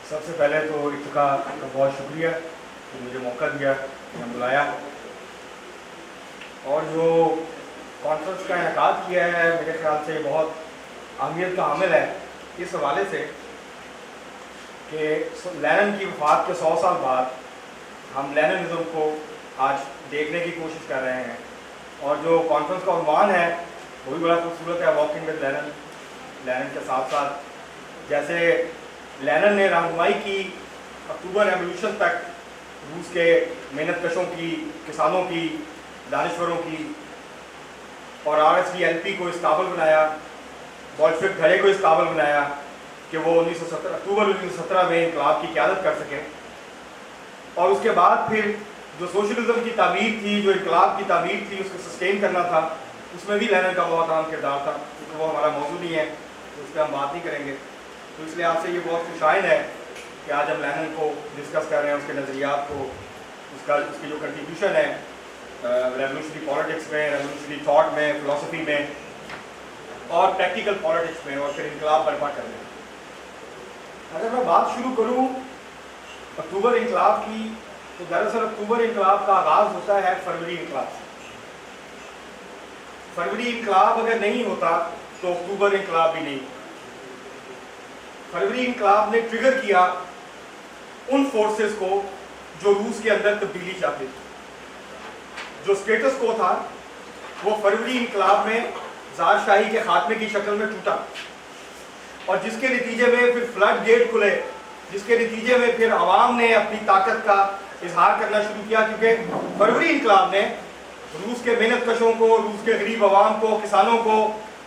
سب سے پہلے تو ارتقا کا بہت شکریہ کہ مجھے موقع دیا، میں بلایا، اور جو کانفرنس کا انعقاد کیا ہے میرے خیال سے بہت اہمیت کا حامل ہے اس حوالے سے کہ لینن کی وفات کے 100 سال بعد ہم لیننزم کو آج دیکھنے کی کوشش کر رہے ہیں، اور جو کانفرنس کا عنوان ہے وہ بھی بڑا خوبصورت ہے، واکنگ ود لینن۔ لینن کے ساتھ ساتھ جیسے لینن نے رہنمائی کی اکتوبر ریولوشن تک روس کے محنت کشوں کی، کسانوں کی، دانشوروں کی، اور RSDLP کو اس قابل بنایا، بولشوک دھڑے کو اس قابل بنایا کہ وہ اکتوبر 1917 میں انقلاب کی قیادت کر سکیں، اور اس کے بعد پھر جو سوشلزم کی تعمیر تھی، جو انقلاب کی تعمیر تھی، اس کو سسٹین کرنا تھا، اس میں بھی لینن کا بہت اہم کردار تھا، کیونکہ وہ ہمارا موضوع نہیں ہے تو اس پہ ہم بات نہیں کریں گے۔ تو اس لیے آپ سے یہ بہت خوشائن ہے کہ آج ہم لینن کو ڈسکس کر رہے ہیں، اس کے نظریات کو، اس کی جو کنٹریبیوشن ہے ریولوشنری پالیٹکس میں، ریولوشنری تھاٹ میں، فلسفی میں، اور پریکٹیکل پالیٹکس میں، اور پھر انقلاب برپا کرنے میں۔ اگر میں بات شروع کروں اکتوبر انقلاب کی، تو دراصل اکتوبر انقلاب کا آغاز ہوتا ہے فروری انقلاب سے۔ فروری انقلاب اگر نہیں ہوتا تو اکتوبر انقلاب بھی نہیں۔ فروری انقلاب نے ٹریگر کیا ان فورسز کو جو روس کے اندر تبدیلی چاہتے تھے۔ جو سٹیٹس کو تھا وہ فروری انقلاب میں زار شاہی کے خاتمے کی شکل میں ٹوٹا، اور جس کے نتیجے میں پھر فلڈ گیٹ کھلے، جس کے نتیجے میں پھر عوام نے اپنی طاقت کا اظہار کرنا شروع کیا، کیونکہ فروری انقلاب نے روس کے محنت کشوں کو، روس کے غریب عوام کو، کسانوں کو،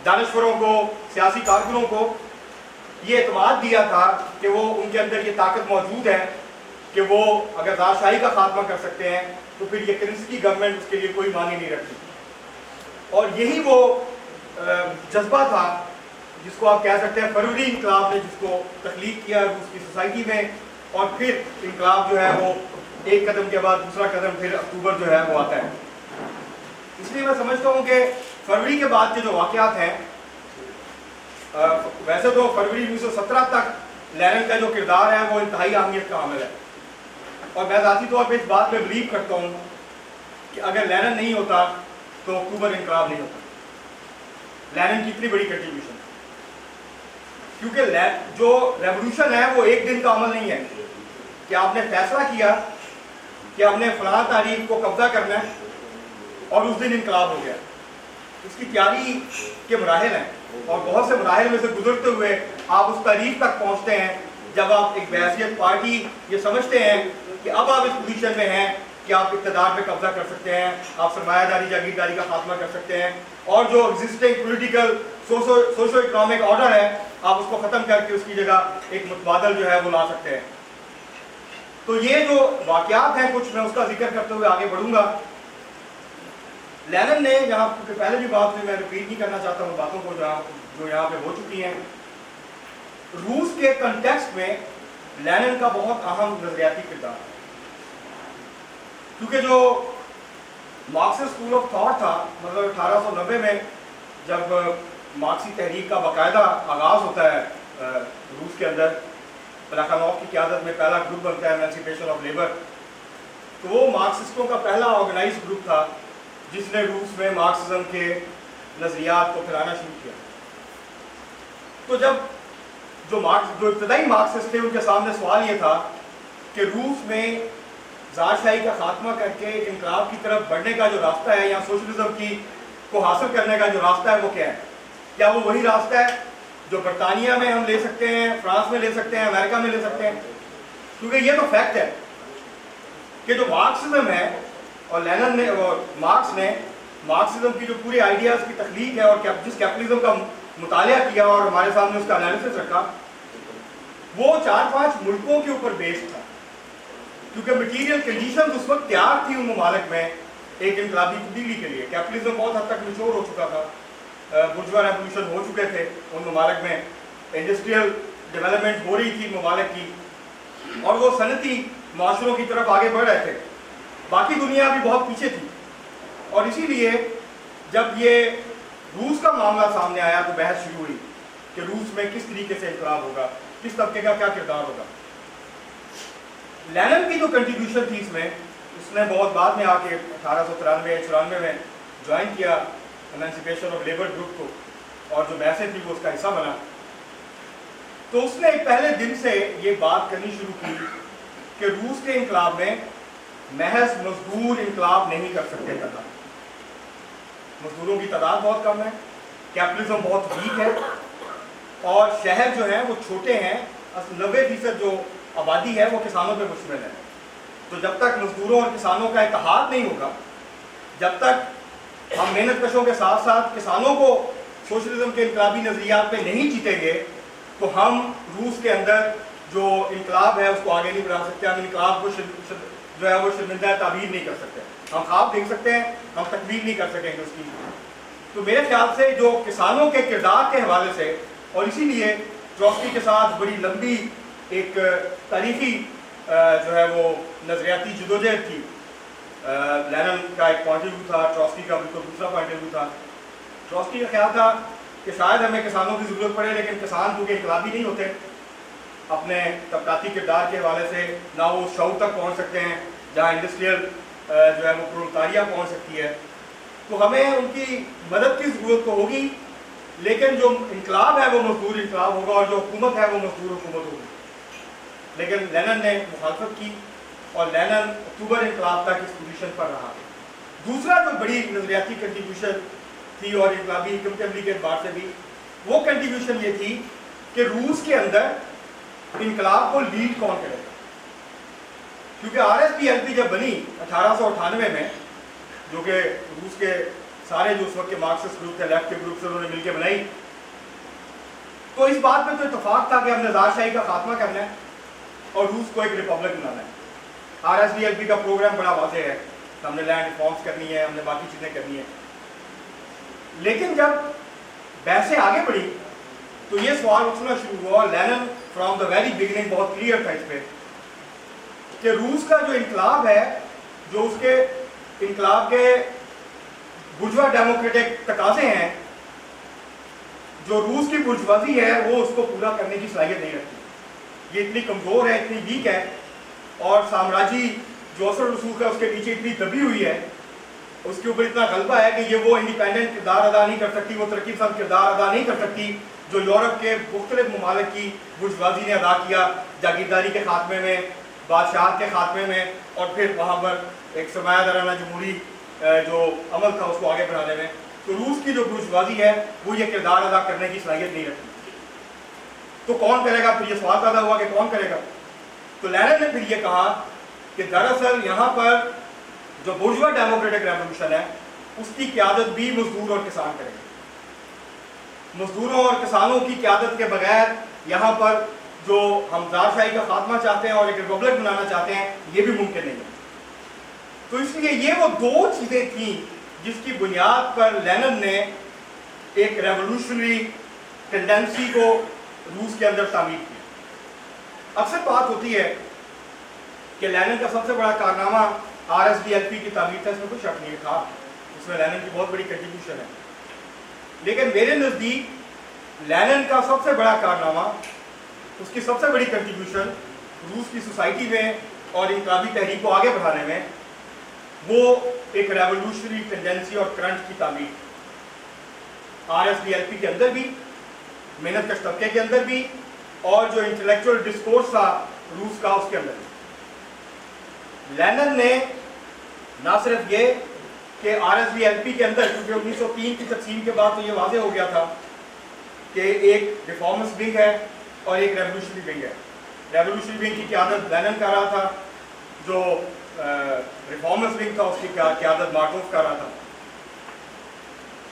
دانشوروں کو، سیاسی کارکنوں کو یہ اعتماد دیا تھا کہ وہ ان کے اندر یہ طاقت موجود ہے کہ وہ اگر زار شاہی کا خاتمہ کر سکتے ہیں تو پھر یہ کرنسکی گورنمنٹ اس کے لیے کوئی معنی نہیں رکھتی۔ اور یہی وہ جذبہ تھا جس کو آپ کہہ سکتے ہیں فروری انقلاب نے جس کو تخلیق کیا روس کی سوسائٹی میں، اور پھر انقلاب جو ہے وہ ایک قدم کے بعد دوسرا قدم پھر اکتوبر جو ہے وہ آتا ہے۔ اس لیے میں سمجھتا ہوں کہ فروری کے بعد کے جو واقعات ہیں، ویسے تو فروری 1917 تک لینن کا جو کردار ہے وہ انتہائی اہمیت کا حامل ہے، اور میں ذاتی طور پہ اس بات میں بلیو کرتا ہوں کہ اگر لینن نہیں ہوتا تو اکتوبر انقلاب نہیں ہوتا۔ لینن کی اتنی بڑی کنٹریبیوشن، کیونکہ جو ریولوشن ہے وہ ایک دن کا عمل نہیں ہے کہ آپ نے فیصلہ کیا کہ آپ نے فلاں تاریخ کو قبضہ کرنا ہے اور اس دن انقلاب ہو گیا۔ اس کی تیاری کے مراحل ہیں، اور بہت سے مراحل میں سے گزرتے ہوئے آپ اس تاریخ تک پہنچتے ہیں جب آپ ایک بحیثیت پارٹی یہ سمجھتے ہیں کہ اب آپ اس پوزیشن میں ہیں کہ آپ اقتدار پہ قبضہ کر سکتے ہیں، آپ سرمایہ داری جاگیرداری کا خاتمہ کر سکتے ہیں، اور جو existing political socio economic order ہے آپ اس کو ختم کر کے اس کی جگہ ایک متبادل جو ہے وہ لا سکتے ہیں۔ تو یہ جو واقعات ہیں کچھ، میں اس کا ذکر کرتے ہوئے آگے بڑھوں گا۔ لینن نے یہاں پہلے بھی بات ہوئی، میں ریپیٹ نہیں کرنا چاہتا ہوں باتوں کو جو یہاں پہ ہو چکی ہیں۔ روس کے کنٹیکسٹ میں لینن کا بہت اہم نظریاتی کردار ہے، کیونکہ جو مارکسسٹ اسکول آف تھاٹ تھا، مطلب 1890 میں جب مارکسی تحریک کا باقاعدہ آغاز ہوتا ہے روس کے اندر، پلاخانوف کی قیادت میں پہلا گروپ بنتا ہے ایمانسیپیشن آف لیبر، تو وہ مارکسسٹوں کا پہلا آرگنائز گروپ تھا جس نے روس میں مارکسزم کے نظریات کو پھیلانا شروع کیا۔ تو جب جو ابتدائی مارکسسٹ تھے ان کے سامنے سوال یہ تھا کہ روس میں زار شاہی کا خاتمہ کر کے انقلاب کی طرف بڑھنے کا جو راستہ ہے، یا سوشلزم کو حاصل کرنے کا جو راستہ ہے وہ کیا ہے؟ کیا وہ وہی راستہ ہے جو برطانیہ میں ہم لے سکتے ہیں، فرانس میں لے سکتے ہیں، امریکہ میں لے سکتے ہیں؟ کیونکہ یہ تو فیکٹ ہے کہ جو مارکسزم ہے، اور لینن نے اور مارکس نے مارکسزم کی جو پورے آئیڈیاز کی تخلیق ہے اور جس کیپٹلزم کا مطالعہ کیا اور ہمارے سامنے اس کا انالیسس رکھا، وہ 4-5 ملکوں کے اوپر بیسڈ تھا، کیونکہ مٹیریل کنڈیشنز اس وقت تیار تھی ان ممالک میں ایک انقلابی تبدیلی کے لیے۔ کیپٹلزم بہت حد تک میچور ہو چکا تھا، برجوا ریولوشن ہو چکے تھے ان ممالک میں، انڈسٹریل ڈیولپمنٹ ہو رہی تھی ممالک کی، اور وہ صنعتی معاشروں کی طرف آگے بڑھ رہے تھے۔ باقی دنیا بھی بہت پیچھے تھی، اور اسی لیے جب یہ روس کا معاملہ سامنے آیا تو بحث شروع ہوئی کہ روس میں کس طریقے سے انقلاب ہوگا، کس طبقے کا کیا کردار ہوگا۔ لینن کی جو کنٹریبیوشن تھی اس میں، اس نے بہت بعد میں آ کے 1893-94 میں جوائن کیا ایمانسپیشن آف لیبر گروپ کو، اور جو بحثیں تھی وہ اس کا حصہ بنا. تو اس نے پہلے دن سے یہ بات کرنی شروع کی کہ روس کے انقلاب میں محض مزدور انقلاب نہیں کر سکتے کرنا. مزدوروں کی تعداد بہت کم ہے، کیپٹلزم بہت ویک ہے، اور شہر جو ہیں وہ چھوٹے ہیں. 90% جو آبادی ہے وہ کسانوں پہ مشتمل ہے. تو جب تک مزدوروں اور کسانوں کا اتحاد نہیں ہوگا، جب تک ہم محنت کشوں کے ساتھ ساتھ کسانوں کو سوشلزم کے انقلابی نظریات پہ نہیں جیتیں گے، تو ہم روس کے اندر جو انقلاب ہے اس کو آگے نہیں بڑھا سکتے. ہم انقلاب کو جو ہے وہ شرمندہ تعبیر نہیں کر سکتے. ہم خواب دیکھ سکتے ہیں، ہم تکمیل نہیں کر سکیں گے اس کی. تو میرے خیال سے جو کسانوں کے کردار کے حوالے سے، اور اسی لیے ٹروٹسکی کے ساتھ بڑی لمبی ایک تاریخی جو ہے وہ نظریاتی جدوجہد تھی. لینن کا ایک پوائنٹ آف ویو تھا، ٹروٹسکی کا بالکل دوسرا پوائنٹ آف ویو تھا. ٹروٹسکی کا خیال تھا کہ شاید ہمیں کسانوں کی ضرورت پڑے، لیکن کسان کیونکہ انقلابی نہیں ہوتے اپنے طبقاتی کردار کے حوالے سے، نہ وہ اس شعور تک پہنچ سکتے ہیں جہاں انڈسٹریل جو ہے وہ پرولتاریہ پہنچ سکتی ہے. تو ہمیں ان کی مدد کی ضرورت تو ہوگی، لیکن جو انقلاب ہے وہ مزدور انقلاب ہوگا، اور جو حکومت ہے وہ مزدور حکومت ہوگی. لیکن لینن نے مخالفت کی، اور لینن اکتوبر انقلاب تک اس پوزیشن پر رہا. دوسرا جو بڑی نظریاتی کنٹریبیوشن تھی، اور انقلابی حکمت عملی کے اعتبار سے بھی، وہ کنٹریبیوشن یہ تھی کہ روس کے اندر انقلاب کو لیڈ کون کرے گا. کیونکہ RSPLP جب بنی 1898 میں، جو کہ روس کے سارے جو اس وقت کے مارکسسٹ گروپ تھے، لیفٹ کے گروپ سے انہوں نے مل کے بنائی، تو اس بات پہ تو اتفاق تھا کہ ہم نے زار شاہی کا خاتمہ کرنا ہے اور روس کو ایک ریپبلک بنانا ہے. RSPLP کا پروگرام بڑا واضح ہے، ہم نے لینڈ ریفارمز کرنی ہے، ہم نے باقی چیزیں کرنی ہیں. لیکن جب بحثیں آگے بڑھی تو یہ سوال اٹھنا شروع ہوا. Lenin from the very beginning بہت کلیئر تھا اس پہ کہ روس کا جو انقلاب ہے، جو اس کے انقلاب کے برجوا ڈیموکریٹک تقاضے ہیں، جو روس کی برجوازی ہے وہ اس کو پورا کرنے کی صلاحیت نہیں رکھتی. یہ اتنی کمزور ہے، اتنی ویک ہے، اور سامراجی جو اثر رسوخ ہے اس کے نیچے اتنی دبی ہوئی ہے، اس کے اوپر اتنا غلبہ ہے کہ یہ وہ انڈیپینڈنٹ کردار ادا نہیں کر سکتی، وہ ترقی پسند کردار ادا نہیں کر سکتی جو یورپ کے مختلف ممالک کی برجوازی نے ادا کیا جاگیرداری کے خاتمے میں، بادشاہت کے خاتمے میں، اور پھر وہاں پر ایک سرمایہ دارانہ جمہوری جو عمل تھا اس کو آگے بڑھانے میں. تو روس کی جو برجوازی ہے وہ یہ کردار ادا کرنے کی صلاحیت نہیں رکھتی. تو کون کرے گا؟ پھر یہ سوال پیدا ہوا کہ کون کرے گا. تو لینن نے پھر یہ کہا کہ دراصل یہاں پر جو برجوا ڈیموکریٹک ریولوشن ہے اس کی قیادت بھی مزدور اور کسان کریں گے. مزدوروں اور کسانوں کی قیادت کے بغیر یہاں پر جو ہم زار شاہی کا خاتمہ چاہتے ہیں اور ایک ریپبلک بنانا چاہتے ہیں یہ بھی ممکن نہیں ہے. تو اس لیے یہ وہ دو چیزیں تھیں جس کی بنیاد پر لینن نے ایک ریولوشنری ٹینڈنسی کو روس کے اندر تعمیر کی. اکثر بات ہوتی ہے کہ لینن کا سب سے بڑا کارنامہ RSPLP کی تعمیر تھا، اس میں کوئی شک نہیں تھا، اس میں لینن کی بہت بڑی کنٹریبیوشن ہے. لیکن میرے نزدیک لینن کا سب سے بڑا کارنامہ، اس کی سب سے بڑی کنٹریبیوشن روس کی سوسائٹی میں اور انقلابی تحریک کو آگے بڑھانے میں، وہ ایک ریولوشنری ٹینڈنسی اور کرنٹ کی تعمیر. RSPLP کے اندر بھی، محنت کش طبقے کے اندر بھی، اور جو انٹلیکچوئل ڈسکورس تھا روس کا اس کے اندر بھی. لینن نے نہ صرف یہ کہ RSPLP کے اندر، کیونکہ 1903 کی تقسیم کے بعد تو یہ واضح ہو گیا تھا کہ ایک ریفارمسٹ ونگ ہے اور ایک ریولوشنری ونگ ہے. ریولوشنری ونگ کی قیادت لینن کر رہا تھا، جو ریفارمسٹ ونگ تھا اس کی قیادت مارٹوف کر رہا تھا.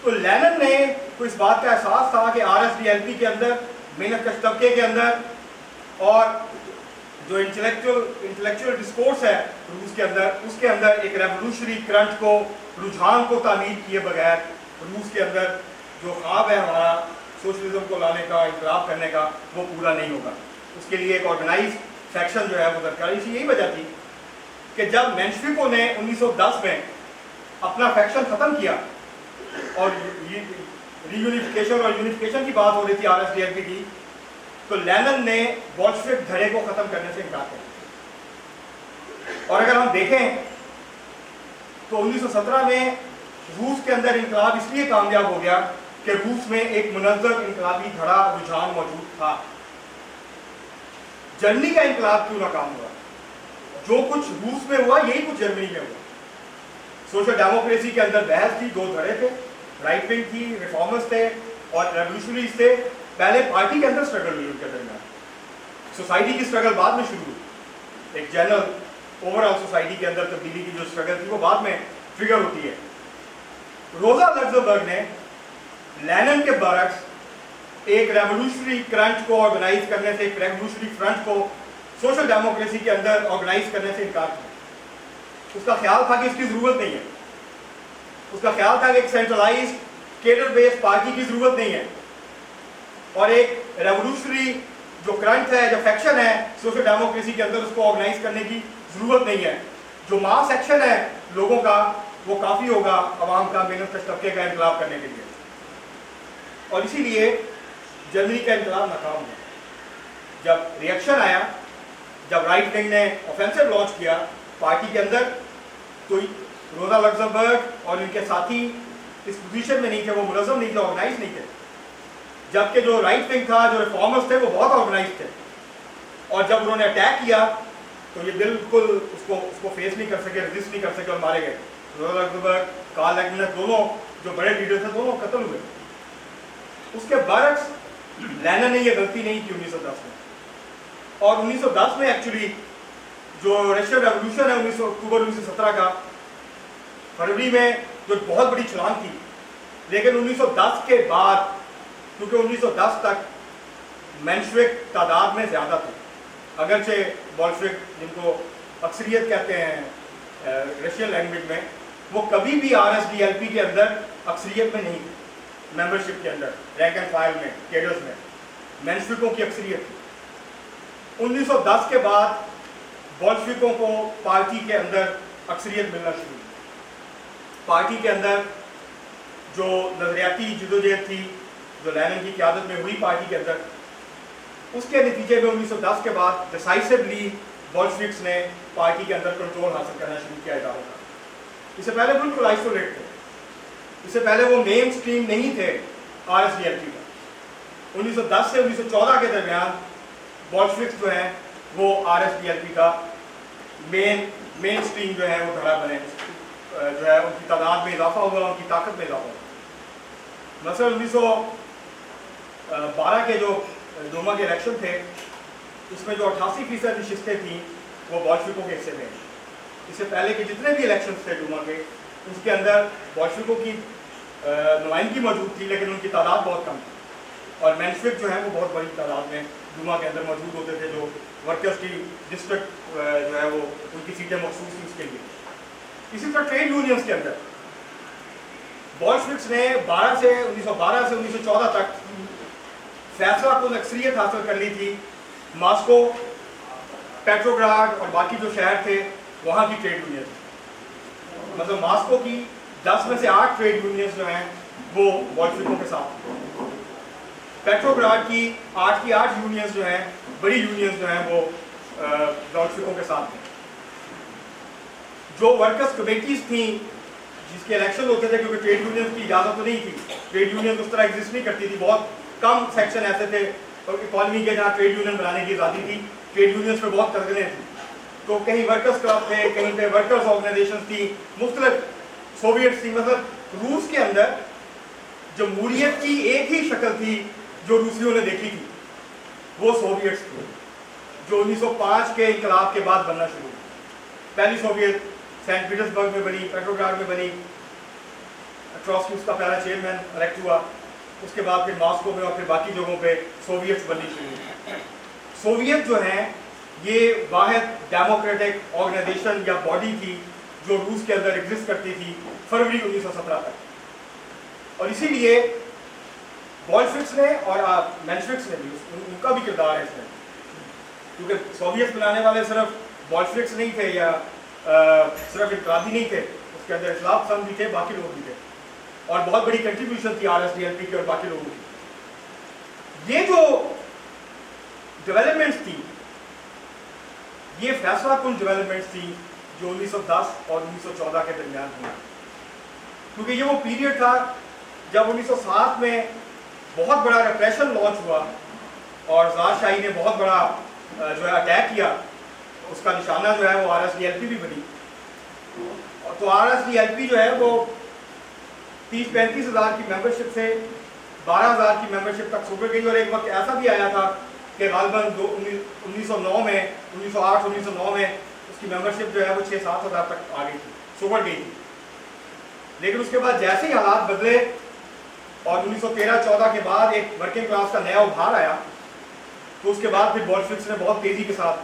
تو لینن نے کو اس بات کا احساس تھا کہ RSPLP کے اندر، محنت کش طبقے کے اندر، اور جو انٹلیکچوئل ڈسکورس ہے روس کے اندر، اس کے اندر ایک ریولوشنری کرنٹ کو، رجحان کو تعمیر کیے بغیر روس کے اندر جو خواب ہے ہمارا سوشلزم کو لانے کا، انقلاب کرنے کا، وہ پورا نہیں ہوگا. اس کے لیے ایک آرگنائز فیکشن جو ہے وہ درکار. اسی یہی وجہ تھی کہ جب مینشویکوں نے 1910 میں اپنا فیکشن ختم کیا اور ری یونیفیکیشن اور یونیفیکیشن کی بات ہو رہی تھی RSPLP کی، تو لینن نے بولشوک دھڑے کو ختم کرنے سے انکار کر دیا. और अगर हम देखें तो 1917 में रूस के अंदर इनकलाब इसलिए कामयाब हो गया कि रूस में एक मुनज़्ज़म इनकलाबी धड़ा रुझान मौजूद था। जर्मनी का इनकलाब क्यों नाकाम हुआ? जो कुछ रूस में हुआ यही कुछ जर्मनी में हुआ। सोशल डेमोक्रेसी के अंदर बहस थी, दो धड़े थे, राइट विंग थी, रिफॉर्मर्स थे और रेवोल्यूशनरीज थे। पहले पार्टी के अंदर स्ट्रगल हुई उनके दरमियान, सोसाइटी की स्ट्रगल बाद में शुरू हुई। एक जनरल ओवरऑल सोसाइटी के अंदर तब्दीली की जो स्ट्रगल थी वो बाद में ट्रिगर होती है। रोजा लग्जमबर्ग ने लेनिन के बरक्स एक रेवोल्यूशनरी क्रंच को ऑर्गेनाइज करने से, एक रेवोल्यूशनरी फ्रंट को सोशल डेमोक्रेसी के अंदर ऑर्गेनाइज करने से इनकार किया। उसका ख्याल था कि इसकी जरूरत नहीं है, उसका ख्याल था कि एक सेंट्रलाइज्ड केडर बेस्ड पार्टी की जरूरत नहीं है और एक रेवोल्यूशनरी जो क्रंच है, जो फैक्शन है सोशल डेमोक्रेसी के अंदर, उसको ऑर्गेनाइज करने की जरूरत नहीं है। जो मास एक्शन है लोगों का वो काफी होगा अवाम का, मेहनत कश तबके का इनकलाब करने के लिए। और इसीलिए जर्मनी का इनकलाब नाकाम हुआ। जब रिएक्शन आया, जब राइट विंग ने ऑफेंसिव लॉन्च किया पार्टी के अंदर, तो रोजा लग्जमबर्ग और इनके साथी इस पोजीशन में नहीं थे, वो मुनज़्ज़म नहीं थे, ऑर्गेनाइज नहीं थे। जबकि जो राइट विंग था, जो रिफॉर्मर्स थे, वो बहुत ऑर्गेनाइज थे। और जब उन्होंने अटैक किया तो ये बिल्कुल उसको फेस नहीं कर सके, रेजिस्ट नहीं कर सके और मारे गए। रोजा लग्जमबर्ग, कार्ल लाइब्निट्ज़, दोनों जो बड़े लीडर थे, दोनों कत्ल हुए। उसके बरक्स लेनिन ने ये गलती नहीं की 1910 में। और 1910 में एक्चुअली जो रशियन रेवोल्यूशन है 19 अक्टूबर 1917 का, फरवरी में जो बहुत बड़ी छलांग थी, लेकिन 1910 के बाद, क्योंकि 1910 तक मेंशविक तादाद में ज़्यादा थे, अगरचे बोल्शेविक जिनको अक्सरियत कहते हैं रशियन लैंग्वेज में, वो कभी भी RSDLP के अंदर अक्सरियत में नहीं थे। मेंबरशिप के अंदर रैंक एंड फाइल में, कैडर्स में मेंशविकों की अक्सरियत थी। 1910 के बाद बोल्शेविकों को पार्टी के अंदर अक्सरियत मिलना शुरू हुई। पार्टी के अंदर जो नजरियाती जदोजहद थी, जो लेनिन की क़यादत में हुई पार्टी के अंदर, उसके नतीजे में 1910 के बाद डिसाइसिवली बोल्शेविक्स ने पार्टी के अंदर कंट्रोल हासिल करना शुरू किया इदारों का। इससे पहले बिल्कुल आइसोलेट थे, इससे पहले वो मेन स्ट्रीम नहीं थे RSDLP का। 1910 से 1914 के दरमियान बोल्शेविक्स जो हैं वो RSDLP का मेन स्ट्रीम जो है वो धड़ा बने, जो है उनकी तादाद में इजाफा हुआ, उनकी ताकत में इजाफा हुआ। मसलन 1912 के जो डूमा के इलेक्शन थे, उसमें जो 88% नशिस्तें थी वो बोल्शेविकों के हिस्से में। इससे पहले के जितने भी इलेक्शन थे डूमा के, उसके अंदर बोल्शेविकों की नुमाइंदगी मौजूद थी, लेकिन उनकी तादाद बहुत कम थी। और मेंशविक जो है वो बहुत बड़ी तादाद में डूमा के अंदर मौजूद होते थे, जो वर्कर्स की डिस्ट्रिक्ट जो है वो उनकी सीटें मखसूस थी उसके लिए। इसी तरह ट्रेड यूनियंस के अंदर बोल्शेविक्स ने 1912 से 1914 तक फैसला कुल अक्सरियत हासिल कर ली थी। मॉस्को, पेट्रोग्राड और बाकी जो शहर थे वहाँ की ट्रेड यूनियन, मतलब मॉस्को की 10 में से 8 ट्रेड यूनियंस जो हैं वो बोल्शेविकों के साथ थी। पेट्रोग्राड की 8 यूनियंस जो हैं, बड़ी यूनियंस जो हैं वो बोल्शेविकों के साथ थी। जो वर्कर्स कमेटीज थी जिसके इलेक्शन होते थे, क्योंकि ट्रेड यूनियंस की इजाज़त तो नहीं थी, ट्रेड यूनियन उस तरह एग्जिस्ट नहीं करती थी, बहुत कम सेक्शन ऐसे थे इकॉनमी के जहाँ ट्रेड यूनियन बनाने की आज़ादी थी। ट्रेड यूनियंस में बहुत तगड़े थी, तो कहीं वर्कर्स क्लब थे, कहीं पे वर्कर्स ऑर्गेनाइजेशन थी, मुख्तलिफ सोवियट्स थी। मतलब रूस के अंदर जमहूरियत की एक ही शक्ल थी जो रूसियों ने देखी थी, वो सोवियट्स थी, जो 1905 के इनकलाब के बाद बनना शुरू हुई। पहली सोवियत सेंट पीटर्सबर्ग में बनी, पेट्रोग्राड में बनी, ट्रॉट्स्की उसका पहला चेयरमैन इलेक्ट हुआ, उसके बाद फिर मॉस्को में और फिर बाकी जगहों पे सोवियट्स बननी शुरू हुई। सोवियत जो हैं ये वाहिद डेमोक्रेटिक ऑर्गेनाइजेशन या बॉडी थी जो रूस के अंदर एग्जिस्ट करती थी फरवरी 1917 तक। और इसीलिए बोल्शेविक्स ने और मेंशविक्स ने भी, उनका भी किरदार है इसमें, क्योंकि सोवियत बनाने वाले सिर्फ बोल्शेविक्स नहीं थे या सिर्फ इनकलाबी नहीं थे, उसके अंदर इस्लाम पसंद भी थे, बाकी लोग भी थे, और बहुत बड़ी कंट्रीब्यूशन थी RSDLP की और बाकी लोगों की। ये जो डेवलपमेंट्स थी, ये फैसला कुन डेवलपमेंट्स थी जो 1910 और 1914 के दरमियान हुआ, क्योंकि ये वो पीरियड था जब 1907 में बहुत बड़ा रिप्रेशन लॉन्च हुआ और ज़ारशाही ने बहुत बड़ा जो है अटैक किया। उसका निशाना जो है वो RSDLP भी बनी। तो RSDLP जो है वो 30-35 हज़ार की मेंबरशिप से 12,000 की मेंबरशिप तक सुधर गई। और एक वक्त ऐसा भी आया था कि गालिबन 1909 में 1908-1909 में उसकी मेंबरशिप जो है वो 6-7 हज़ार तक आ गई थी, सुधर गई थी। लेकिन उसके बाद जैसे ही हालात बदले और 1913-14 के बाद एक वर्किंग क्लास का नया उभार आया, तो उसके बाद फिर बोल्शेविक्स ने बहुत तेज़ी के साथ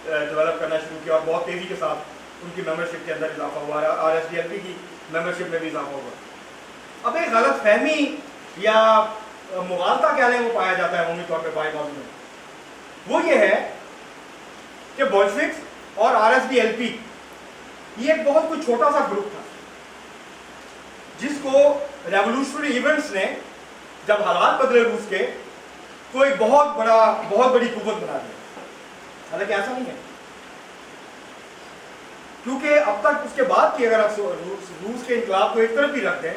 डेवलप करना शुरू किया और बहुत तेज़ी के साथ उनकी मेंबरशिप के अंदर इजाफा हुआ, RSDLP की मेंबरशिप में भी इजाफा हुआ। अब एक गलत फहमी या मुगालता कह लें वो पाया जाता है अमूमी तौर पर बाई मौजूद में, वो ये है कि बोल्शेविक्स और RSDLP ये एक बहुत कोई छोटा सा ग्रुप था जिसको रेवोल्यूशनरी इवेंट्स ने, जब हालात बदले रूस के, तो एक बहुत बड़ी कुव्वत बना दिया। हालांकि ऐसा नहीं है, क्योंकि अब तक उसके बाद की अगर आप रूस के इनकलाब को एक तरफ ही रख दें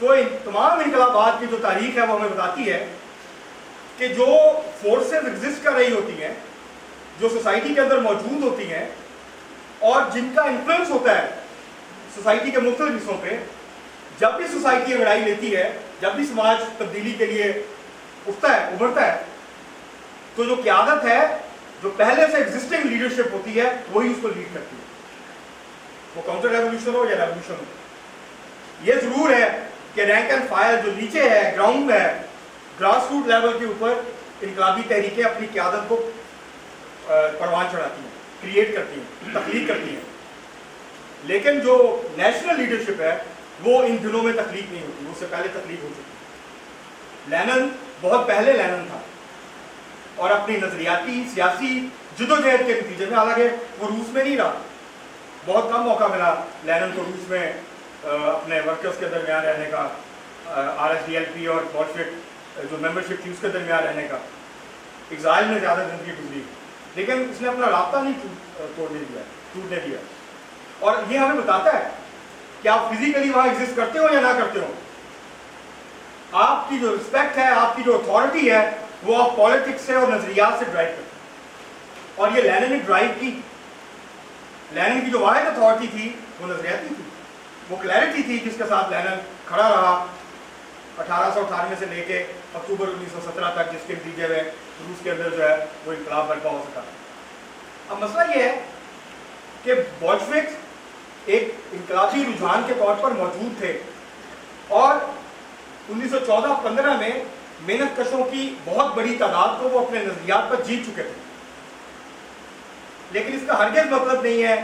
तो इन तमाम इनकलाबात की जो तारीख है वो हमें बताती है कि जो फोर्सेस एग्जिस्ट कर रही होती हैं, जो सोसाइटी के अंदर मौजूद होती हैं और जिनका इन्फ्लुएंस होता है सोसाइटी के मुख्तलिफ हिस्सों पे, जब भी सोसाइटी अंगड़ाई लेती है, जब भी समाज तब्दीली के लिए उठता है, उभरता है, तो जो क़यादत है, जो पहले से एग्जिस्टिंग लीडरशिप होती है, वही उसको लीड करती है, वो काउंटर रेवोल्यूशन हो या रेवोल्यूशन हो। ये जरूर है कि रैंक एंड फाइल जो नीचे है, ग्राउंड में है, ग्रास रूट लेवल के ऊपर इनकलाबी तहरीकें अपनी क़यादत को परवान चढ़ाती हैं, क्रिएट करती हैं, तख्लीक करती हैं। लेकिन जो नेशनल लीडरशिप है वो इन दिनों में तख्लीक नहीं होती, उससे पहले तख्लीक हो चुकी है। लेनिन बहुत पहले लेनिन था और अपनी नजरियाती सियासी जदोजहद के नतीजे में, हालांकि वो रूस में नहीं रहा, बहुत कम मौका मिला लेनिन को रूस में अपने वर्कर्स के दरमियान रहने का, RSDLP और बोल्शेविक जो मेंबरशिप थी उसके दरमियान रहने का। एग्जाइल में ज़्यादा जिंदगी गुजरी, लेकिन उसने अपना रास्ता नहीं टूटने दिया। और ये हमें बताता है कि आप फिजिकली वहाँ एग्जिस्ट करते हो या ना करते हो, आपकी जो रिस्पेक्ट है, आपकी जो अथॉरिटी है, वो आप पॉलिटिक्स से और नजरियात से ड्राइव करते हैं। और ये लेनिन ने ड्राइव की। लेनिन की जो वाहिद अथॉरिटी थी वो नजरियाती थी, वो क्लैरिटी थी जिसके साथ लेनिन खड़ा रहा 1898 से लेके अक्टूबर 1917 तक, जिसके नतीजे में रूस के अंदर जो है वो इनकलाब बर्पा हो सका। अब मसला ये है कि बोल्शेविक्स एक इनकलाबी रुझान के तौर पर मौजूद थे और 1914-15 में मेहनत कशों की बहुत बड़ी तादाद को वो अपने नजरियात पर जीत चुके थे। लेकिन इसका हरगिज़ मतलब नहीं है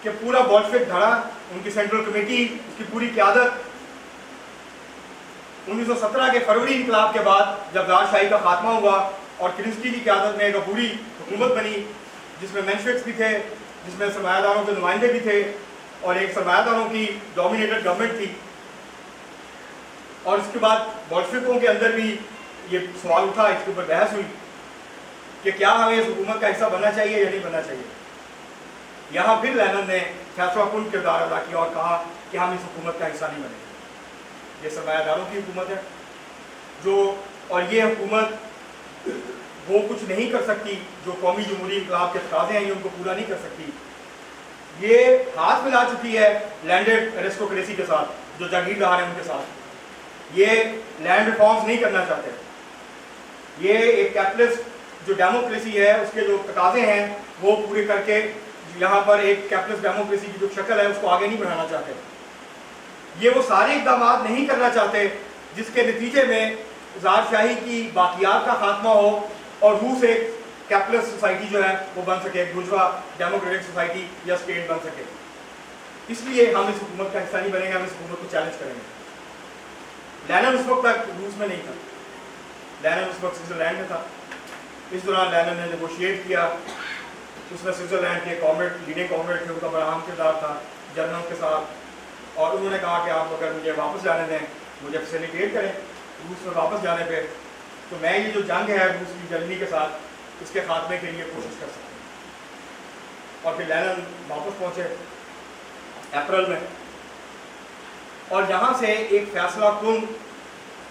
कि पूरा बोल्शेविक धड़ा, उनकी सेंट्रल कमेटी, उसकी पूरी क़यादत 1917 के फरवरी इनकलाब के बाद जब ज़ारशाही का खात्मा हुआ और किरिंस्की की क़यादत में एक पूरी हुकूमत बनी जिसमें मेंशेविक्स भी थे, जिसमें सरमायादारों के नुमाइंदे भी थे और एक सरमायादारों की डोमिनेटेड गवर्नमेंट थी। और इसके बाद बोल्शेविकों के अंदर भी ये सवाल उठा, इसके ऊपर बहस हुई कि क्या हमें इस हुकूमत का हिस्सा बनना चाहिए या नहीं बनना चाहिए। यहाँ फिर लेनिन ने फैसलाकुन किरदार अदा किया और कहा कि हम इस हुकूमत का हिस्सा नहीं बनेंगे। ये सरमायादारों की हुकूमत है जो, और ये हुकूमत वो कुछ नहीं कर सकती जो कौमी जमहूरी इनकलाब के तकाज़े हैं, ये उनको पूरा नहीं कर सकती। ये हाथ मिला चुकी है लैंडेड एरिस्टोक्रेसी के साथ, जो जागीरदार हैं उनके साथ। ये लैंड रिफॉर्म्स नहीं करना चाहते। ये एक कैपिटलिस्ट जो डेमोक्रेसी है उसके जो तकाज़े हैं वो पूरे करके यहाँ पर एक कैपिटलिस्ट डेमोक्रेसी की जो शक्ल है उसको आगे नहीं बढ़ाना चाहते। ये वो सारे इकदाम नहीं करना चाहते जिसके नतीजे में ज़ारशाही की बाकियात का खात्मा हो और रूस एक कैपिटलिस्ट सोसाइटी जो है वो बन सके, बुर्जुआ डेमोक्रेटिक सोसाइटी या स्टेट बन सके। इसलिए हम इस हुकूमत का हिस्सा नहीं बनेंगे, हम इस हुकूमत को चैलेंज करेंगे। लेनिन उस वक्त तक रूस में नहीं था, लेनिन उस वक्त स्विट्जरलैंड में था। इस दौरान लेनिन ने नेगोशिएट किया, उसमें स्विट्जरलैंड के कॉमरेड, लीडिंग कॉमरेड थे, उनका बड़ा अहम किरदार था जर्नल के साथ। और उन्होंने कहा कि आप अगर मुझे वापस जाने दें, मुझे फैसिलिटेट करें रूस में वापस जाने पे, तो मैं ये जो जंग है रूस की जर्मनी के साथ, इसके खात्मे के लिए कोशिश कर सकता हूँ। और फिर लेनिन वापस पहुँचे اپریل میں، اور یہاں سے ایک فیصلہ کن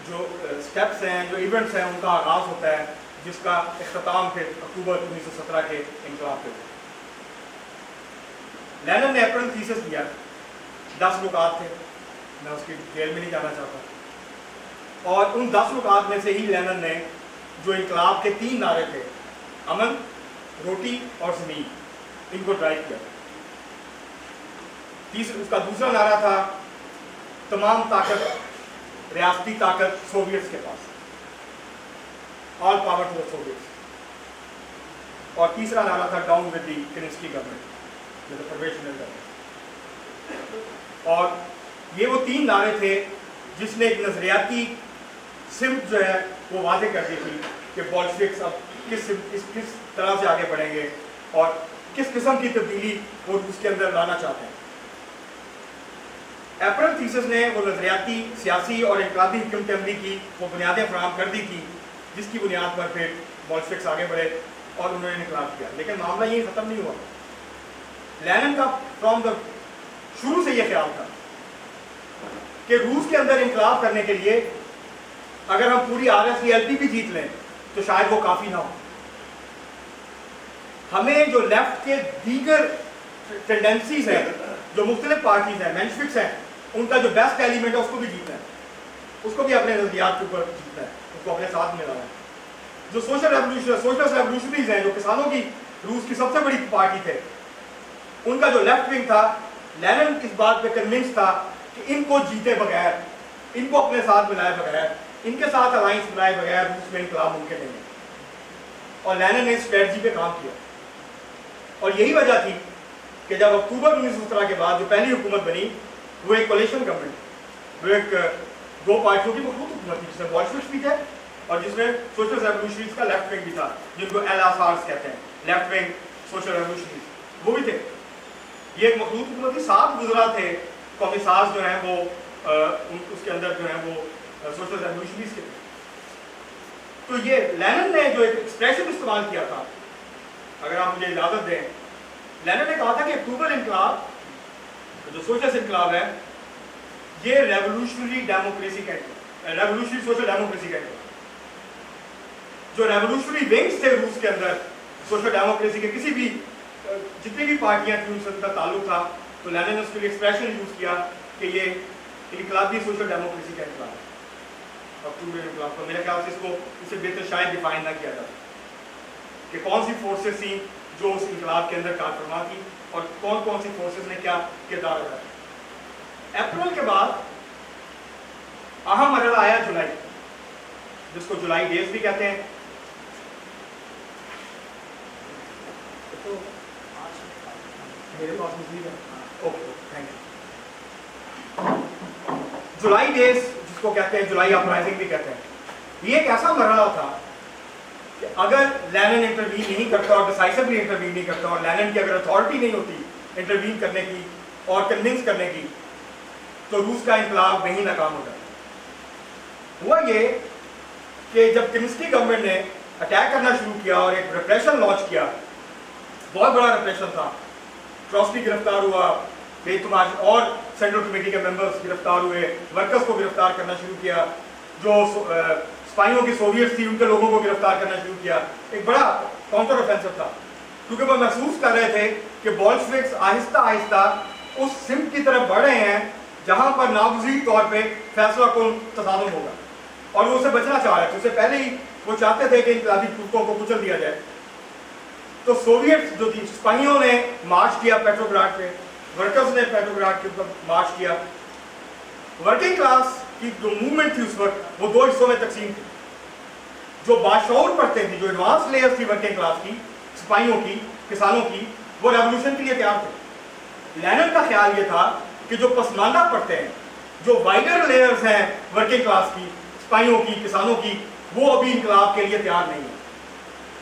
جو سٹیپس ہیں، جو ایونٹس ہیں، ان کا آغاز ہوتا ہے، جس کا اختتام پھر اکتوبر 1917 کے انقلاب پہ۔ لینن نے اپریل تھیسس دیا، 10 نکات تھے، میں اس کی ڈیٹیل میں نہیں جانا چاہتا، اور ان 10 نکات میں سے ہی لینن نے جو انقلاب کے 3 نعرے تھے، امن، روٹی اور زمین، ان کو ڈرائیو کیا۔ اس کا دوسرا نعرہ تھا تمام طاقت، ریاستی طاقت سوویٹس کے پاس، آل پاور ٹو سوویٹس، اور تیسرا نعرہ تھا ڈاؤن ود دی کینسکی گورنمنٹ، جو پروفیشنل گورنمنٹ۔ اور یہ وہ 3 نعرے تھے جس نے ایک نظریاتی سمت جو ہے وہ واضح کر دی تھی کہ بولشوکس اب کس طرح سے آگے بڑھیں گے اور کس قسم کی تبدیلی وہ اس کے اندر لانا چاہتے ہیں۔ اپریل تھیسس نے وہ نظریاتی، سیاسی اور انقلابی حکمت عملی کی وہ بنیادیں فراہم کر دی تھی جس کی بنیاد پر پھر بولشوکس آگے بڑھے اور انہوں نے انقلاب کیا۔ لیکن معاملہ یہ ختم نہیں ہوا۔ لینن کا فرام دا شروع سے یہ خیال تھا کہ روس کے اندر انقلاب کرنے کے لیے اگر ہم پوری RSDLP بھی جیت لیں تو شاید وہ کافی نہ ہو، ہمیں جو لیفٹ کے دیگر ٹینڈنسیز ہیں، جو مختلف پارٹیز ہیں، مینشوکس ہیں، ان کا جو بیسٹ ایلیمنٹ ہے اس کو بھی جیتنا ہے، اس کو بھی اپنے نظریات کے اوپر جیتنا ہے، اس کو اپنے ساتھ ملانا ہے۔ جو سوشلسٹ ریولوشنریز ہیں، جو کسانوں کی روس کی سب سے بڑی پارٹی تھے، ان کا جو لیفٹ ونگ تھا، لینن اس بات پہ کنونس تھا کہ ان کو جیتے بغیر، ان کو اپنے ساتھ ملائے بغیر، ان کے ساتھ الائنس بنائے بغیر روس میں انقلاب ممکن نہیں ہے۔ اور لینن نے اس اسٹریٹجی پہ کام کیا، اور یہی وجہ تھی کہ جب اکتوبر 1917 کے بعد جو پہلی حکومت بنی وہ ایک کولیشن گورنمنٹ، وہ ایک 2 پارٹیوں کی مخلوط حکومت تھی، جس میں بولشوکس بھی تھے اور جس میں سوشل ریولوشنریز کا لیفٹ ونگ بھی تھا، جن کو LSRs کہتے ہیں، لیفٹ ونگ سوشل ریولوشنریز، وہ بھی تھے۔ یہ ایک مخلوط حکومت تھی، 7 وزراء تھے، کمیسارز جو ہیں وہ اس کے اندر جو ہیں وہ سوشل ریولوشنریز کے تھے۔ تو یہ لینن نے جو ایک ایکسپریشن استعمال کیا تھا، اگر آپ مجھے اجازت دیں، لینن نے کہا تھا کہ اکتوبر انقلاب جو سوشلسٹ انقلاب ہے یہ ریولوشنری ڈیموکریسی کا ریولوشنری سوشل ڈیموکریسی کا جو ریولوشنری ونگز تھے روس کے اندر سوشل ڈیموکریسی کے، کسی بھی جتنی بھی پارٹیاں تھیں ان سے ان کا تعلق تھا، تو لینن نے اس کے لیے ایکسپریشن یوز کیا کہ یہ انقلابی سوشل ڈیموکریسی کا انقلاب ہے۔ اکتوبر انقلاب کو میرے خیال سے اسے بہتر شاید ڈیفائن نہ کیا جاتا کہ کون سی فورسز تھیں جو اس انقلاب کے اندر کار فرما تھی اور کون کون سی فورسز نے کیا کردار ادا کیا۔ اپریل کے بعد اہم مرحلہ آیا جولائی، جس کو جولائی ڈیز بھی کہتے ہیں۔ میرے پاس مزید ہے، okay thank you. July days جس کو کہتے ہیں، جولائی اپرائزنگ بھی کہتے ہیں، یہ ایک ایسا مرحلہ تھا کہ اگر لینن انٹروین نہیں کرتا اور ڈیسائسولی انٹروین نہیں کرتا، اور لینن کی اگر اتھارٹی نہیں ہوتی انٹروین کرنے کی اور کنونس کرنے کی، تو روس کا انقلاب وہیں ناکام ہو جاتا۔ ہوا یہ کہ جب کینسکی گورنمنٹ نے اٹیک کرنا شروع کیا اور ایک ریپریشن لانچ کیا، بہت بڑا ریپریشن تھا، ٹروسکی گرفتار ہوا، بے تماش اور سینٹرل کمیٹی کے ممبرز گرفتار ہوئے، ورکرز کو گرفتار کرنا شروع کیا، جو سپاہیوں کی سوویٹس تھی ان کے لوگوں کو گرفتار کرنا شروع کیا۔ ایک بڑا کاؤنٹر آفینسو تھا، کیونکہ وہ محسوس کر رہے تھے کہ بولشوکس آہستہ آہستہ اس سمت کی طرف بڑھ رہے ہیں جہاں پر ناگزیر طور پہ فیصلہ کن تصادم ہوگا، اور وہ اسے بچنا چاہ رہے تھے۔ اس سے پہلے ہی وہ چاہتے تھے کہ انقلابی قوتوں کو کچل دیا جائے۔ تو سوویٹس جو تھی، سپاہیوں نے مارچ کیا پیٹروگراڈ پہ، ورکرز نے پیٹروگراڈ کے اوپر مارچ کیا۔ ورکنگ کلاس کی جو موومنٹ تھی اس وقت وہ 2 حصوں میں تقسیم تھی۔ جو باشعور پڑھتے تھے، جو ایڈوانس لیئرز تھی ورکنگ کلاس کی، سپاہیوں کی، کسانوں کی، وہ ریولوشن کے لیے تیار تھے۔ لینن کا خیال یہ تھا کہ جو پسماندہ پڑھتے ہیں، جو وائڈر لیئرز ہیں ورکنگ کلاس کی، سپاہیوں کی، کسانوں کی، وہ ابھی انقلاب کے لیے تیار نہیں ہے،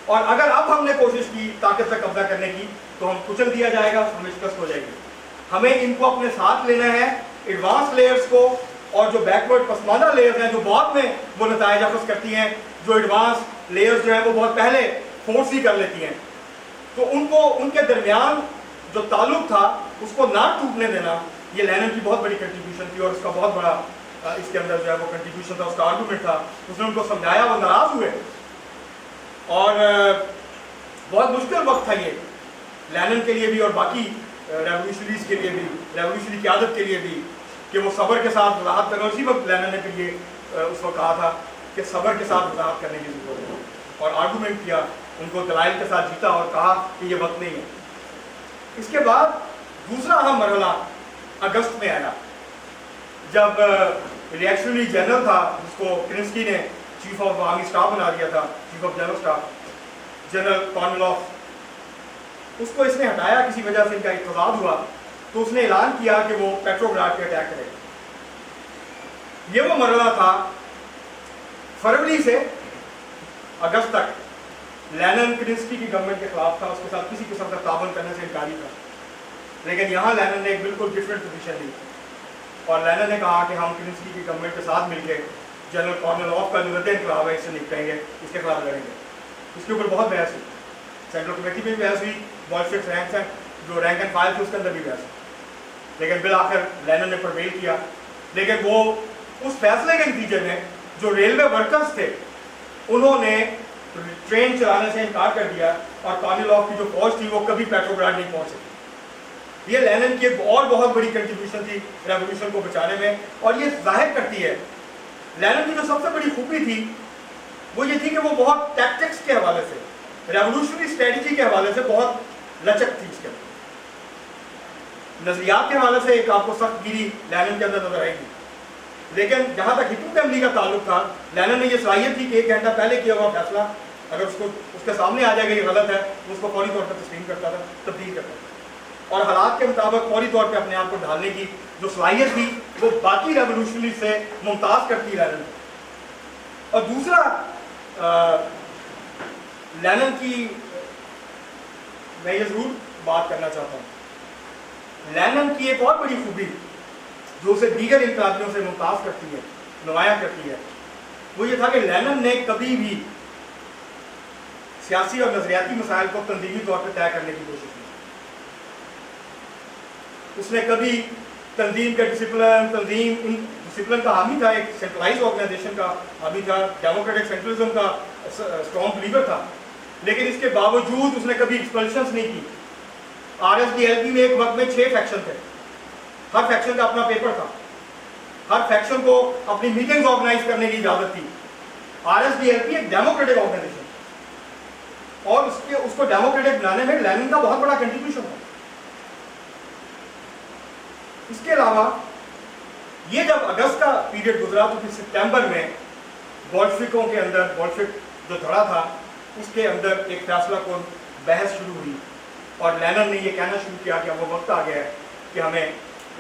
اور اگر اب ہم نے کوشش کی طاقت سے قبضہ کرنے کی تو ہم کچل دیا جائے گا، ہمیں شکست ہو جائے گی۔ ہمیں ان کو اپنے ساتھ لینا ہے، ایڈوانس لیئرز کو، اور جو بیکورڈ پسماندہ لیئرز ہیں جو بعد میں وہ نتائج اخذ کرتی ہیں، جو ایڈوانس لیئرز جو ہیں وہ بہت پہلے فورس ہی کر لیتی ہیں، تو ان کو ان کے درمیان जो ताल्लुक था उसको ना टूटने देना, ये लेनिन की बहुत बड़ी कंट्रीब्यूशन थी और उसका बहुत बड़ा इसके अंदर जो है वो कंट्रीब्यूशन था, उसका आर्गूमेंट था। उसने उनको समझाया, वो नाराज हुए और बहुत मुश्किल वक्त था ये लेनिन के लिए भी और बाकी रेवोल्यूशनरीज के लिए भी, रेवोल्यूशनरी क़यादत के लिए भी, कि वो सब्र के साथ वजाहत करें। उसी वक्त लेनिन ने फिर ये उस वक्त कहा था कि सब्र के साथ वजाहत करने की जरूरत है, और आर्गूमेंट किया, उनको दलाइल के साथ जीता और कहा कि ये वक्त नहीं है। इसके बाद दूसरा अहम मरहला अगस्त में आया, जब रिएक्शनरी जनरल था जिसको क्रिंस्की ने चीफ ऑफ आर्मी स्टाफ बना दिया था, chief of general staff, general Cornwallis, उसको इसने हटाया, किसी वजह से इनका इत्तेफाक हुआ, तो उसने ऐलान किया कि वो पेट्रोग्राड पे अटैक करेगा। ये वो मरहला था, फरवरी से अगस्त तक लेनिन क्रिंस्की की गवर्नमेंट के खिलाफ था, उसके साथ किसी किस्म का ताबन करने से इनकारी था। लेकिन यहाँ लेनिन ने एक बिल्कुल डिफरेंट पोजीशन ली और लेनिन ने कहा कि हम क्रिंस्की की गवर्नमेंट के साथ मिलकर जनरल कॉर्नवॉलिस का जो रद्द इनकलाब है इससे निपटेंगे, इसके खिलाफ लड़ेंगे। इसके ऊपर बहुत बहस हुई, सेंट्रल कमेटी में भी बहस हुई, बॉल्शेविक रैंक्स हैं जो रैंक एंड फाइल थे उसके अंदर भी बहस हुई, लेकिन बिल आखिर लेनिन ने प्रिवेल किया। लेकिन वो उस फैसले के नतीजे में जो रेलवे वर्कर्स थे उन्होंने ट्रेन चलाने से इनकार कर दिया और कॉर्नवॉलिस की जो फौज थी वो कभी पेट्रोग्राड नहीं पहुंच सकी। ये लेनिन की एक और बहुत बड़ी कंट्रीब्यूशन थी रेवोल्यूशन को बचाने में, और ये जाहिर करती है लेनिन की जो सबसे बड़ी खूबी थी वो ये थी कि वो बहुत टैक्टिक्स के हवाले से, रेवोल्यूशनरी स्ट्रेटजी के हवाले से बहुत लचक थी। इसके नजरियात के हवाले से एक आपको सख्त गिरी लेनिन के अंदर नजर आएगी, लेकिन जहां तक हिकमत अमली का ताल्लुक था, लेनिन ने यह सलाहियत थी कि 1 घंटा पहले किया हुआ फैसला अगर उसके सामने आ जाएगा ये गलत है, तो उसको फौरी तौर पर तस्लीम करता था, तब्दील करता था, और हालात के मुताबिक फौरी तौर पर अपने आप को ढालने की जो सलाहियत थी वो बाकी रेवोल्यूशनरी से मुमताज करती लेनिन। और दूसरा लेनिन की मैं ये जरूर बात करना चाहता हूँ, लेनिन की एक और बड़ी खूबी जो उसे दीगर इनकलाबियों से मुमताज करती है, नुमाया करती है, वो ये था कि लेनिन ने कभी भी सियासी और नजरियाती मसाइल को तंजीमी तौर पर तय करने की कोशिश की। उसने कभी तंजीम का डिसिप्लिन का हामी था, एक सेंट्रलाइज ऑर्गेनाइजेशन का हामी था, डेमोक्रेटिक सेंट्रलिज्म का स्ट्रॉन्ग बिलीवर था, लेकिन इसके बावजूद उसने कभी एक्सपल्शंस नहीं की। RSDLP में एक वक्त में 6 फैक्शन थे, हर फैक्शन का अपना पेपर था, हर फैक्शन को अपनी मीटिंग्स ऑर्गेनाइज करने की इजाजत थी। RSDLP एक डेमोक्रेटिक ऑर्गेनाइजेशन और उसको डेमोक्रेटिक बनाने में लेनिन का बहुत बड़ा कंट्रीब्यूशन था। इसके अलावा ये जब अगस्त का पीरियड गुजरा तो फिर सितंबर में बोल्शेविकों के अंदर, बोल्शेविक जो धड़ा था उसके अंदर एक फैसला कौन बहस शुरू हुई और लेनिन ने ये कहना शुरू किया कि अब वो वक्त आ गया है कि हमें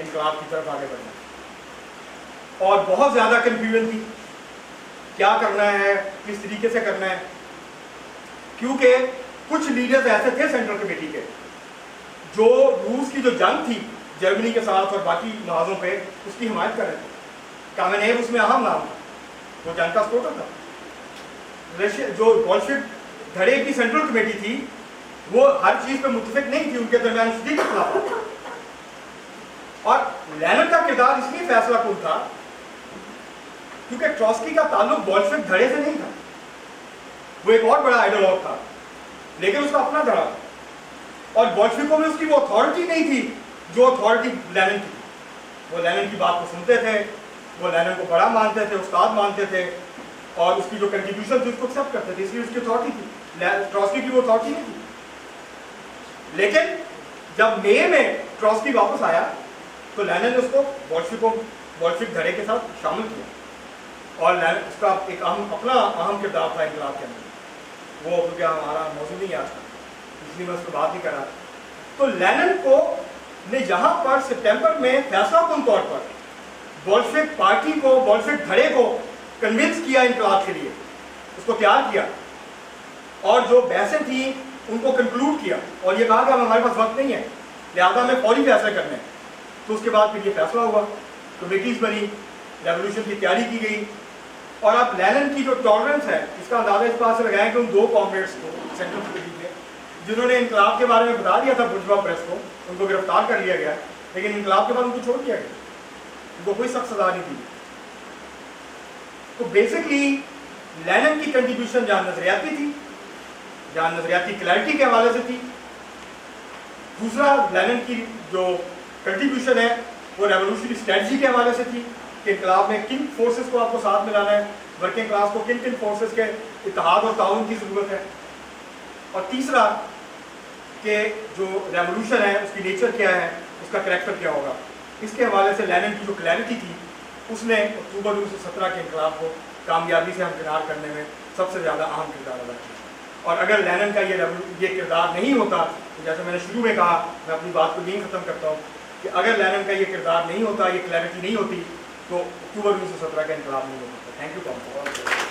इनकलाब की तरफ आगे बढ़ना है। और बहुत ज़्यादा कन्फ्यूजन थी, क्या करना है, किस तरीके से करना है, क्योंकि कुछ लीडर्स ऐसे थे सेंट्रल कमेटी के जो रूस की जो जंग थी जर्मनी के साथ और बाकी महाजों पे उसकी हिमायत कर रहे थे। कामेनेव उसमें अहम नाम था, वो जंग का सपोर्टर था। जो बोल्शेविक धड़े की सेंट्रल कमेटी थी वो हर चीज पे मुत्तफिक नहीं थी, उनके दरमियान शदीद इख्तिलाफ था। और लेनिन का किरदार इसलिए फैसला कुन था क्योंकि ट्रॉट्स्की का ताल्लुक बोल्शेविक धड़े से नहीं था, वो एक और बड़ा आइडियोलॉग था, लेकिन उसका अपना धड़ा था और बोल्शेविकों में उसकी वो अथॉरिटी नहीं थी जो अथॉरिटी लेनिन की थी। वो लेनिन की बात को सुनते थे, वो लेनिन को बड़ा मानते थे, उस्ताद मानते थे और उसकी जो कंट्रीब्यूशन थी उसको एक्सेप्ट करते थे, इसलिए उसकी अथॉरिटी थी। ट्रॉट्स्की की वो अथॉरिटी नहीं थी। लेकिन जब मई में ट्रॉट्स्की वापस आया तो लेनिन ने उसको बोल्शेविक धड़े के साथ शामिल किया और उसका एक अपना अहम किरदार था इनकलाब के अंदर, वो क्योंकि हमारा मौजूद नहीं आज का इसलिए मैं उसको बात नहीं कर रहा। तो लेनिन को ने यहाँ पर सितंबर में फैसलाकुन तौर पर बोल्शेविक पार्टी को, बोल्शेविक धड़े को कन्विंस किया इनकलाब के लिए, उसको तैयार किया और जो बहसें थी उनको कंक्लूड किया और ये कहा कि हमारे पास वक्त नहीं है, लिहाजा हमें फौरी फैसले करने हैं। तो उसके बाद फिर ये फैसला हुआ, कमेटीज बनी, रेवोल्यूशन की तैयारी की गई और अब लेनिन की जो टॉलरेंस है इसका अंदाजा इस बात से लगाएं कि उन 2 कॉमरेड्स को सेंट्रल कमेटी में जिन्होंने इनकलाब के बारे में बता दिया था बुर्जुआ प्रेस को, उनको गिरफ्तार कर लिया गया, लेकिन इनकलाब के बाद उनको छोड़ दिया गया, उनको कोई सख्त सजा नहीं दी। तो बेसिकली लेनिन की कंट्रीब्यूशन जहाँ नजरियाती थी, जहाँ नजरियाती क्लैरिटी के हवाले से थी, दूसरा लेनिन की जो कंट्रीब्यूशन है वो रेवोल्यूशनरी स्ट्रेटजी के हवाले से थी कि इनकलाब में किन फोर्सेस को आपको साथ मिलाना है, वर्किंग क्लास को किन किन फोर्सेस के इत्तेहाद और ताउन की ज़रूरत है, और तीसरा कि जो रेवोल्यूशन है उसकी नेचर क्या है, उसका करैक्टर क्या होगा। इसके हवाले से लेनिन की जो क्लैरिटी थी उसने अक्टूबर 1917 के इनकलाब को कामयाबी से हमकिनार करने में सबसे ज़्यादा अहम किरदार अदा किया। और अगर लेनिन का ये किरदार नहीं होता, तो जैसे मैंने शुरू में कहा, मैं अपनी बात को यहीं ख़त्म करता हूँ कि अगर लेनिन का ये किरदार नहीं होता, ये क्लैरिटी नहीं होती, तो अक्टूबर 1917 का इनकलाब नहीं हो सकता। Thank you.